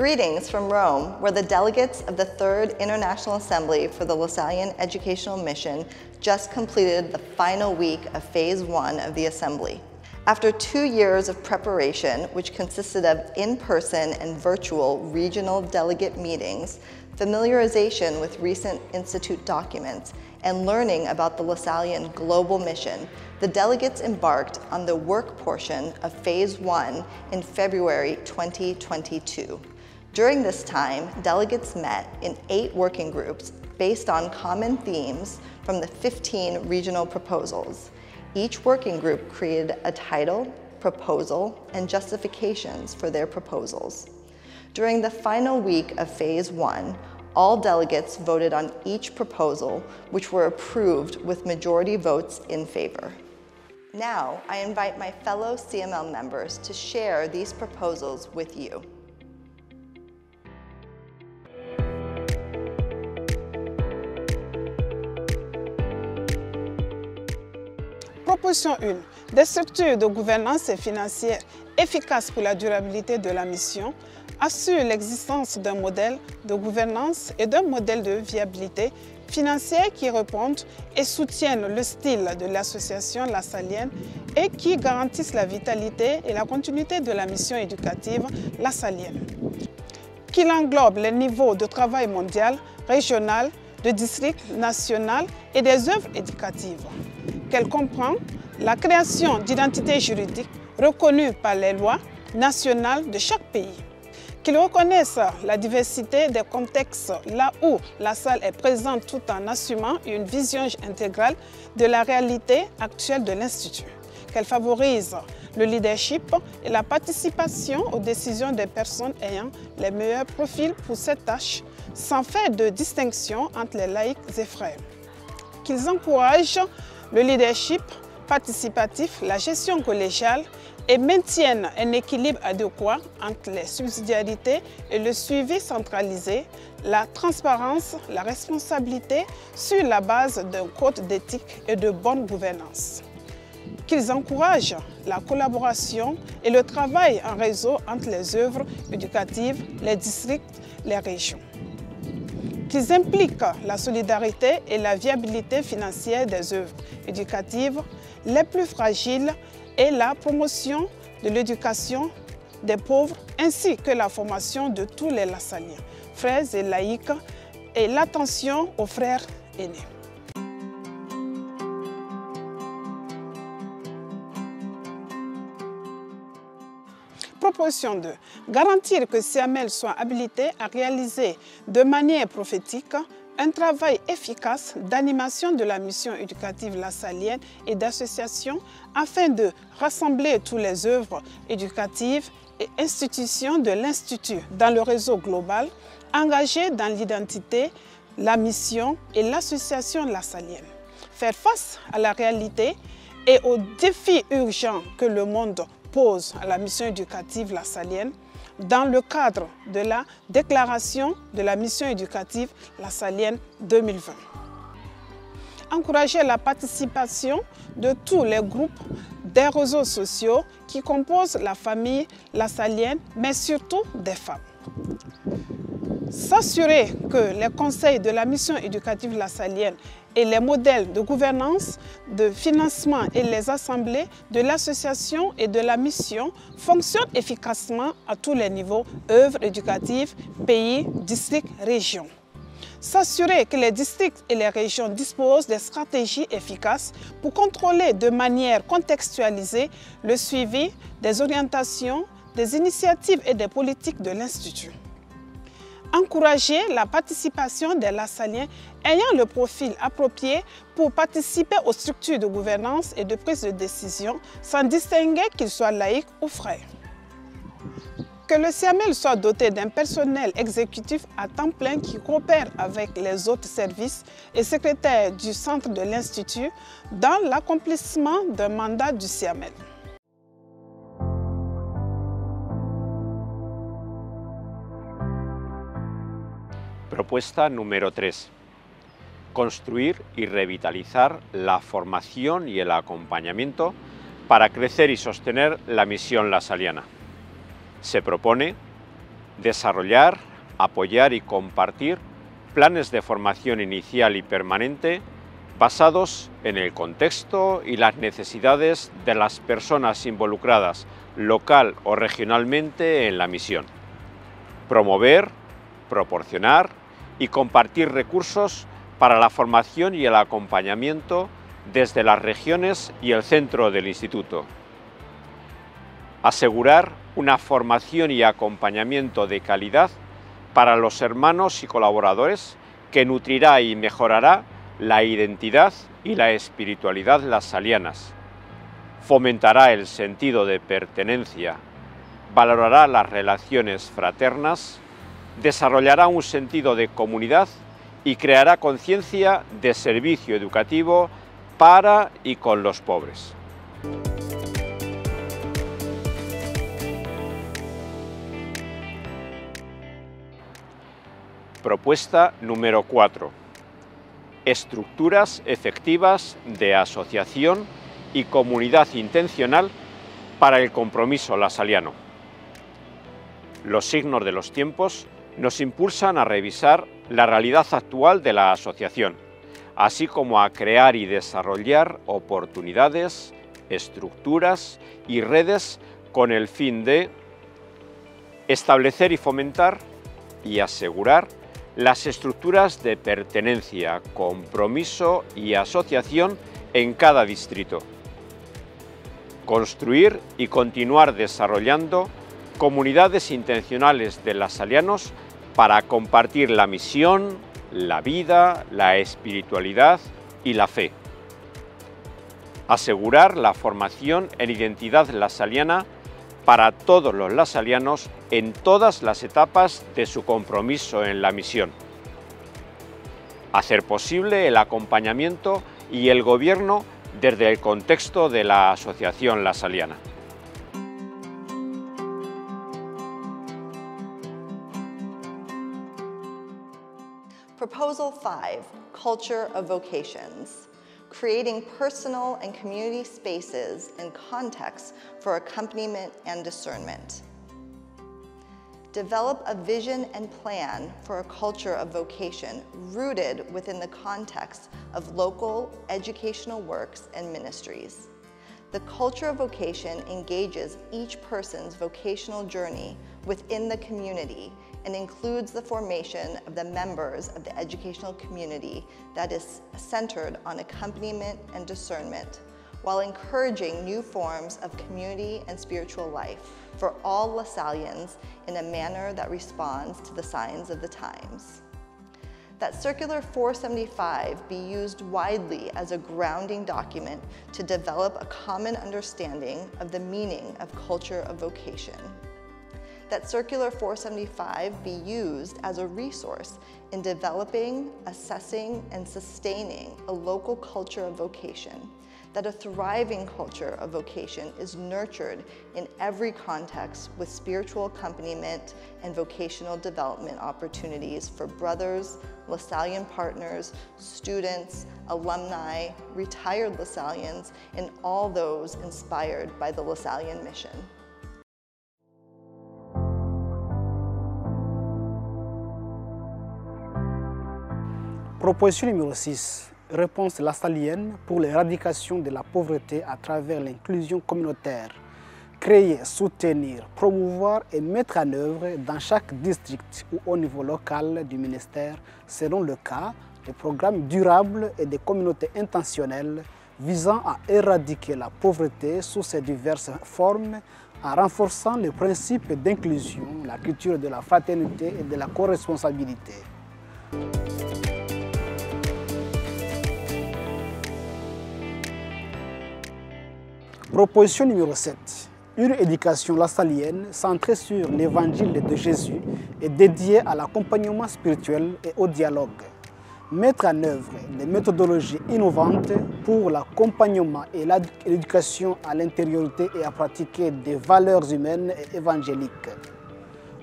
Greetings from Rome, where the delegates of the Third International Assembly for the Lasallian Educational Mission just completed the final week of Phase 1 of the Assembly. After 2 years of preparation, which consisted of in-person and virtual regional delegate meetings, familiarization with recent Institute documents, and learning about the Lasallian global mission, the delegates embarked on the work portion of Phase 1 in February 2022. During this time, delegates met in 8 working groups based on common themes from the 15 regional proposals. Each working group created a title, proposal, and justifications for their proposals. During the final week of Phase 1, all delegates voted on each proposal, which were approved with majority votes in favor. Now, I invite my fellow CML members to share these proposals with you. Proposition 1. Des structures de gouvernance et financière efficaces pour la durabilité de la mission assurent l'existence d'un modèle de gouvernance et d'un modèle de viabilité financière qui répondent et soutiennent le style de l'association lasallienne et qui garantissent la vitalité et la continuité de la mission éducative lasallienne. Qu'il englobe les niveaux de travail mondial, régional, de district, national et des œuvres éducatives. Qu'elle comprend la création d'identités juridiques reconnues par les lois nationales de chaque pays. Qu'ils reconnaissent la diversité des contextes là où la salle est présente tout en assumant une vision intégrale de la réalité actuelle de l'Institut. Qu'elle favorise le leadership et la participation aux décisions des personnes ayant les meilleurs profils pour cette tâche, sans faire de distinction entre les laïcs et frères. Qu'ils encouragent le leadership participatif, la gestion collégiale et maintiennent un équilibre adéquat entre les subsidiarités et le suivi centralisé, la transparence, la responsabilité sur la base d'un code d'éthique et de bonne gouvernance. Qu'ils encouragent la collaboration et le travail en réseau entre les œuvres éducatives, les districts, les régions. Qu'ils impliquent la solidarité et la viabilité financière des œuvres éducatives les plus fragiles et la promotion de l'éducation des pauvres ainsi que la formation de tous les lasalliens, frères et laïcs et l'attention aux frères aînés. Proposition 2. Garantir que CML soit habilité à réaliser de manière prophétique un travail efficace d'animation de la mission éducative lasallienne et d'association afin de rassembler toutes les œuvres éducatives et institutions de l'Institut dans le réseau global, engagées dans l'identité, la mission et l'association lasallienne. Faire face à la réalité et aux défis urgents que le monde pose à la mission éducative lasallienne dans le cadre de la déclaration de la mission éducative lasallienne 2020. Encourager la participation de tous les groupes des réseaux sociaux qui composent la famille lasallienne, mais surtout des femmes. S'assurer que les conseils de la mission éducative lasallienne et les modèles de gouvernance, de financement et les assemblées de l'association et de la mission fonctionnent efficacement à tous les niveaux, œuvres éducatives, pays, districts, régions. S'assurer que les districts et les régions disposent de stratégies efficaces pour contrôler de manière contextualisée le suivi des orientations, des initiatives et des politiques de l'Institut. Encourager la participation des lasalliens ayant le profil approprié pour participer aux structures de gouvernance et de prise de décision sans distinguer qu'ils soient laïcs ou frères. Que le CML soit doté d'un personnel exécutif à temps plein qui coopère avec les autres services et secrétaires du centre de l'Institut dans l'accomplissement d'un mandat du CML. Propuesta número 3. Construir y revitalizar la formación y el acompañamiento para crecer y sostener la misión lasalliana. Se propone Desarrollar, apoyar y compartir planes de formación inicial y permanente basados en el contexto y las necesidades de las personas involucradas local o regionalmente en la misión. Promover, proporcionar y compartir recursos para la formación y el acompañamiento desde las regiones y el centro del instituto. Asegurar una formación y acompañamiento de calidad para los hermanos y colaboradores que nutrirá y mejorará la identidad y la espiritualidad lasalianas. Fomentará el sentido de pertenencia, valorará las relaciones fraternas, desarrollará un sentido de comunidad y creará conciencia de servicio educativo para y con los pobres. Propuesta número 4. Estructuras efectivas de asociación y comunidad intencional para el compromiso lasaliano. Los signos de los tiempos nos impulsan a revisar la realidad actual de la asociación, así como a crear y desarrollar oportunidades, estructuras y redes con el fin de establecer y fomentar y asegurar las estructuras de pertenencia, compromiso y asociación en cada distrito. Construir y continuar desarrollando comunidades intencionales de lasalianos para compartir la misión, la vida, la espiritualidad y la fe. Asegurar la formación en identidad lasaliana para todos los lasalianos en todas las etapas de su compromiso en la misión. Hacer posible el acompañamiento y el gobierno desde el contexto de la asociación lasaliana. Proposal 5, Culture of Vocations. Creating personal and community spaces and contexts for accompaniment and discernment. Develop a vision and plan for a culture of vocation rooted within the context of local educational works and ministries. The culture of vocation engages each person's vocational journey within the community and includes the formation of the members of the educational community that is centered on accompaniment and discernment, while encouraging new forms of community and spiritual life for all Lasalians in a manner that responds to the signs of the times. That Circular 475 be used widely as a grounding document to develop a common understanding of the meaning of culture of vocation. That Circular 475 be used as a resource in developing, assessing, and sustaining a local culture of vocation. That a thriving culture of vocation is nurtured in every context with spiritual accompaniment and vocational development opportunities for brothers, Lasalian partners, students, alumni, retired Lasalians, and all those inspired by the Lasalian mission. Proposition numéro 6. Réponse lasalienne pour l'éradication de la pauvreté à travers l'inclusion communautaire. Créer, soutenir, promouvoir et mettre en œuvre dans chaque district ou au niveau local du ministère, selon le cas, des programmes durables et des communautés intentionnelles visant à éradiquer la pauvreté sous ses diverses formes en renforçant le principe d'inclusion, la culture de la fraternité et de la co-responsabilité. Proposition numéro 7. Une éducation lasalienne centrée sur l'évangile de Jésus et dédiée à l'accompagnement spirituel et au dialogue. Mettre en œuvre des méthodologies innovantes pour l'accompagnement et l'éducation à l'intériorité et à pratiquer des valeurs humaines et évangéliques.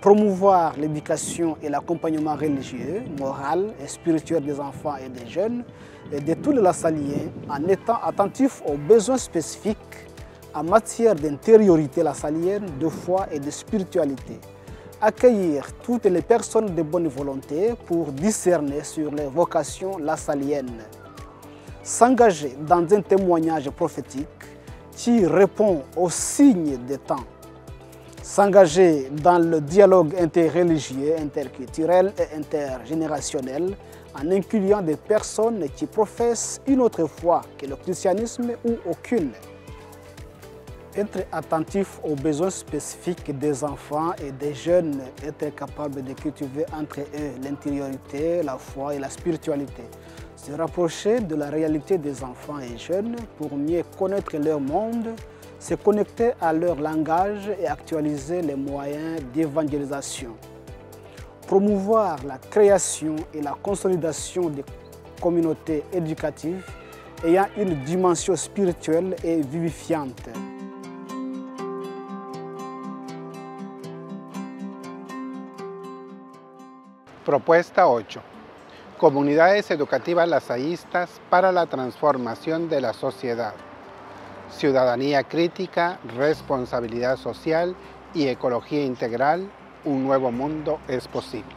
Promouvoir l'éducation et l'accompagnement religieux, moral et spirituel des enfants et des jeunes et de tous les Lassaliens en étant attentifs aux besoins spécifiques en matière d'intériorité lassalienne, de foi et de spiritualité. accueillir toutes les personnes de bonne volonté pour discerner sur les vocations lasalliennes, s'engager dans un témoignage prophétique qui répond aux signes des temps, s'engager dans le dialogue interreligieux, interculturel et intergénérationnel en incluant des personnes qui professent une autre foi que le christianisme ou aucune. Être attentif aux besoins spécifiques des enfants et des jeunes, être capable de cultiver entre eux l'intériorité, la foi et la spiritualité. Se rapprocher de la réalité des enfants et jeunes pour mieux connaître leur monde, se connecter à leur langage et actualiser les moyens d'évangélisation. Promouvoir la création et la consolidation des communautés éducatives ayant une dimension spirituelle et vivifiante. Propuesta 8. Comunidades educativas lasallistas para la transformación de la sociedad. Ciudadanía crítica, responsabilidad social y ecología integral, un nuevo mundo es posible.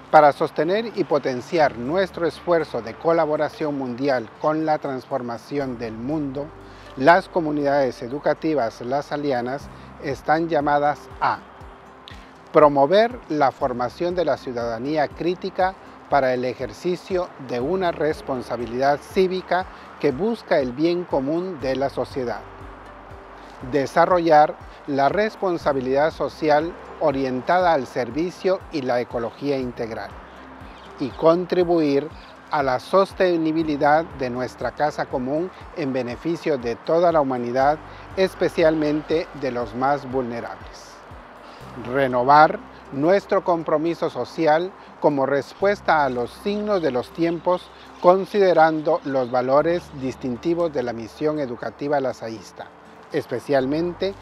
Para sostener y potenciar nuestro esfuerzo de colaboración mundial con la transformación del mundo, las comunidades educativas lasallianas están llamadas a promover la formación de la ciudadanía crítica para el ejercicio de una responsabilidad cívica que busca el bien común de la sociedad. Desarrollar la responsabilidad social orientada al servicio y la ecología integral. Y contribuir a la sostenibilidad de nuestra casa común en beneficio de toda la humanidad, especialmente de los más vulnerables. Renovar nuestro compromiso social como respuesta a los signos de los tiempos, considerando los valores distintivos de la misión educativa lasallista, especialmente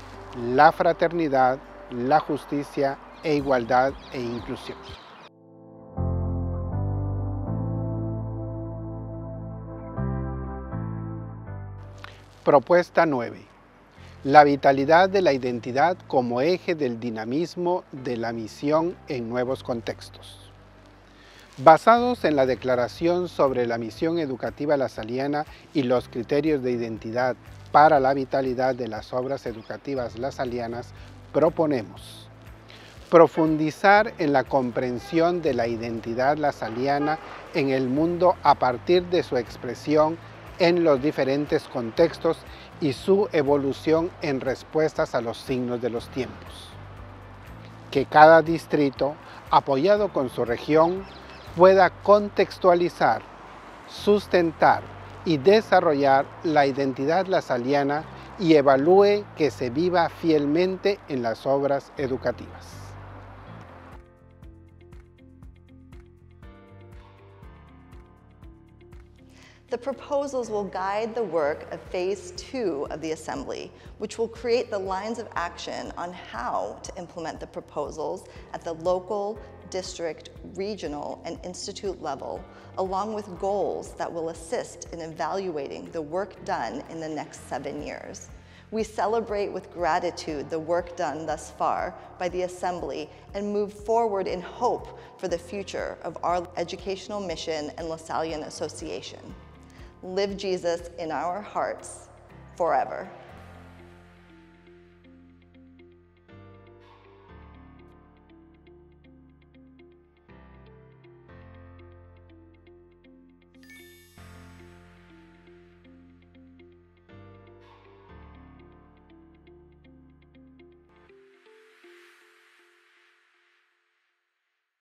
la fraternidad, la justicia e igualdad e inclusión. Propuesta 9. La vitalidad de la identidad como eje del dinamismo de la misión en nuevos contextos. Basados en la Declaración sobre la Misión Educativa Lasalliana y los criterios de identidad para la vitalidad de las obras educativas lasallianas, proponemos profundizar en la comprensión de la identidad lasalliana en el mundo a partir de su expresión en los diferentes contextos y su evolución en respuestas a los signos de los tiempos. Que cada distrito, apoyado con su región, pueda contextualizar, sustentar y desarrollar la identidad lasalliana y evalúe que se viva fielmente en las obras educativas. The proposals will guide the work of Phase 2 of the Assembly, which will create the lines of action on how to implement the proposals at the local, district, regional, and institute level, along with goals that will assist in evaluating the work done in the next 7 years. We celebrate with gratitude the work done thus far by the Assembly and move forward in hope for the future of our educational mission and Lasallian Association. Live Jesus in our hearts forever.